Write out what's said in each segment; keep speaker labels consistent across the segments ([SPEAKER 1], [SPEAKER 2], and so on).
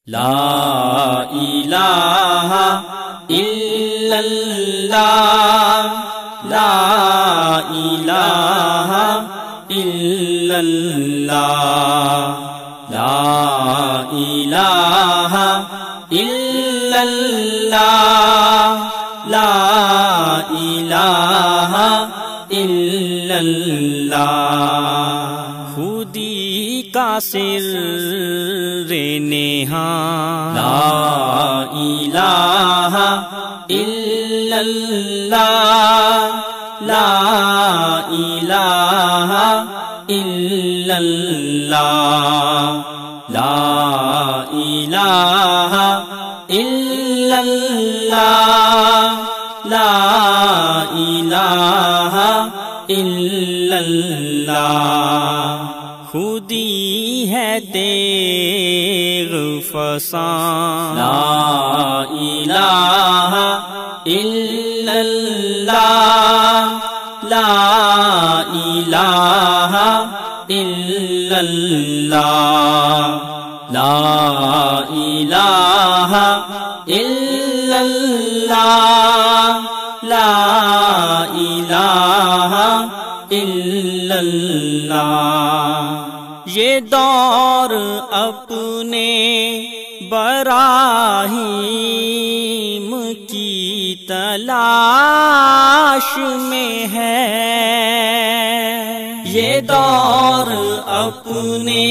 [SPEAKER 1] لا الہ الا اللہ، لا الہ الا اللہ، لا الہ الا اللہ، لا الہ الا اللہ۔ خودی کا سر نہاں، لا الہ الا اللہ، لا الہ الا اللہ، لا الہ الا اللہ، لا الہ الا اللہ۔ خودی ہے تیغ فسان، لا الہ الا اللہ، لا الہ الا اللہ، لا الہ الا اللہ، لا الہ الا اللہ۔ یہ دور اپنے براہیم کی تلاش میں ہے، یہ دور اپنے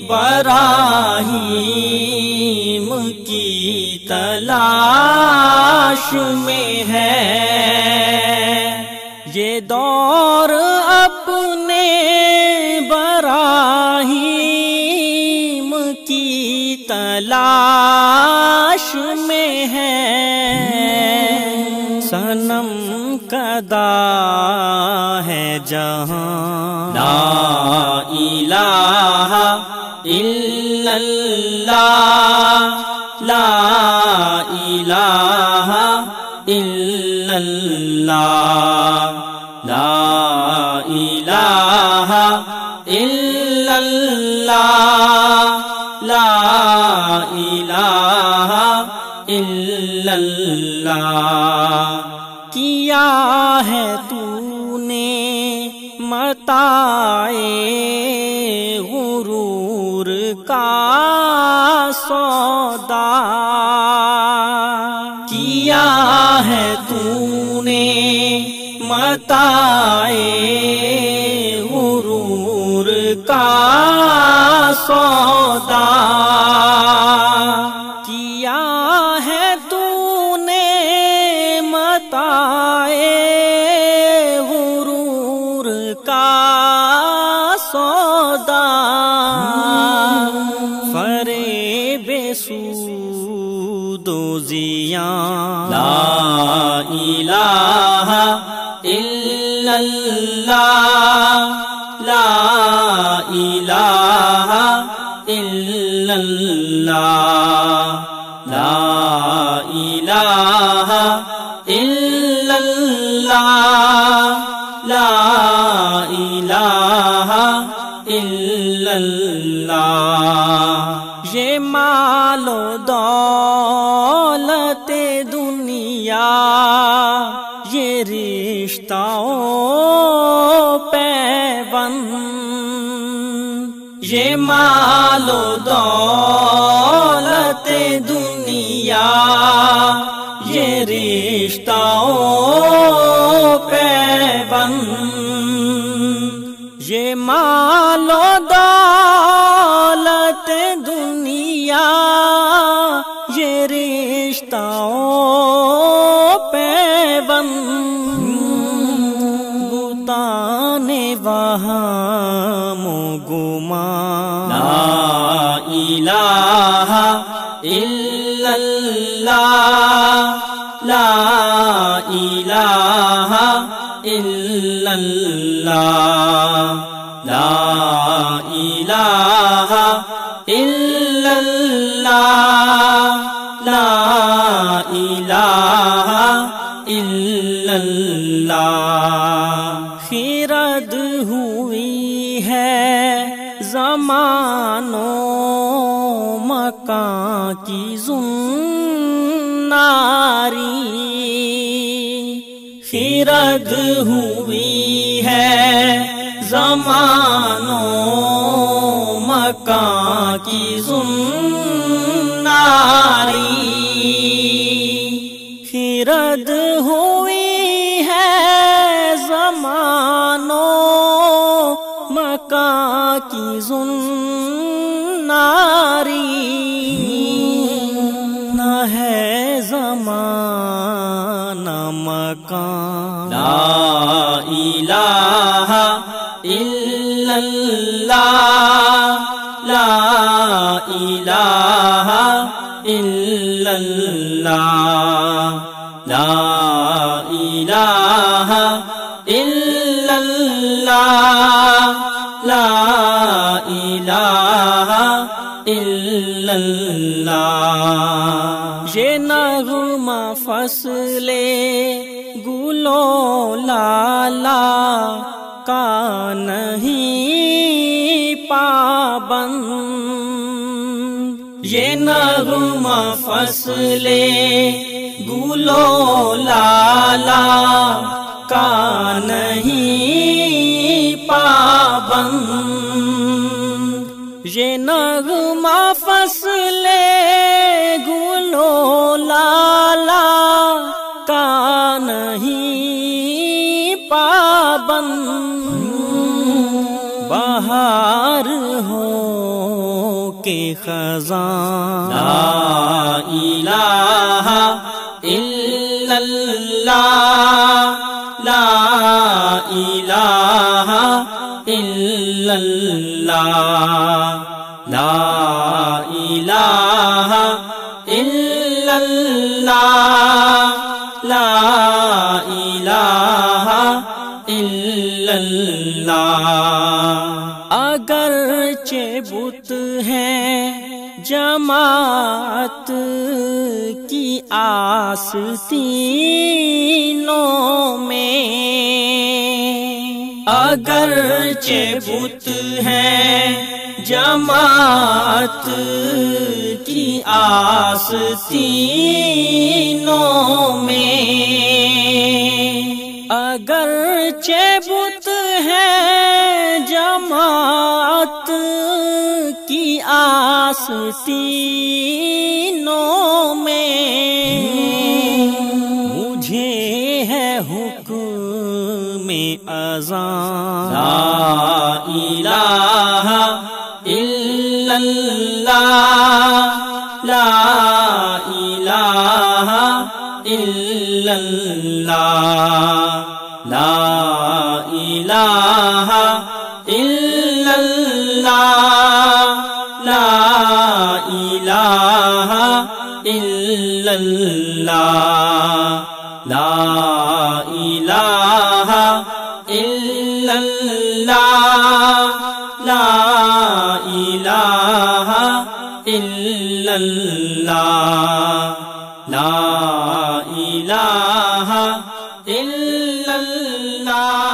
[SPEAKER 1] براہیم کی تلاش میں ہے، یہ دور اپنے براہیم کی تلاش میں ہے، صنم کدا ہے جہاں، لا الہ الا اللہ، لا الہ الا اللہ، لا الہ الا اللہ، لا الہ الا اللہ۔ کیا ہے تو نے متاع غرور کا سودا، کیا ہے تو نے متاع غرور کا سودا، کیا ہے تو نے متاع غرور کا سودا، فریب سود و زیاں، لا الہ الا اللہ، لا الہ الا اللہ، لا الہ الا اللہ، لا الہ الا اللہ۔ یہ مال و دولت دنیا، یہ رشتہ یہ مال و دولت دنیا، یہ رشتہ پیوند، یہ مال و دولت دنیا، یہ رشتہ پیوند، وہم و گمان، لا الہ الا اللہ، لا الہ الا اللہ، لا الہ الا اللہ، لا الہ الا اللہ۔ خرد ہوئی ہے زمانوں مکان کی زناری خرد ہوئی ہے زمانوں مکان کی زناری خرد ہوئی ہے زمانوں مکان کی زناری نہ ہے زمانہ مکان لا الہ الا اللہ لا الہ الا اللہ لا الہ الا اللہ لا الہ الا اللہ یہ نغمہ فصل گلو لالا کا نہیں پابند یہ نغمہ فصل گلو لالا کا نہیں پابند یہ نغمہ فصل گلو لالا کا نہیں پابند بہار ہو کے خزاں لا الہ الا اللہ لا الہ الا اللہ لا الہ الا اللہ لا الہ الا اللہ اگرچہ بت ہیں جماعت کی آستینوں میں اگرچہ بت ہیں جماعت کی آستینوں میں اگرچہ بت ہیں جماعت کی آستینوں میں مجھے ہے حکم اذان لا الہ الا اللہ لا الہ الا اللہ لا الہ الا اللہ لا الہ الا اللہ لا الہ الا اللہ لا الہ الا اللہ لا الہ الا اللہ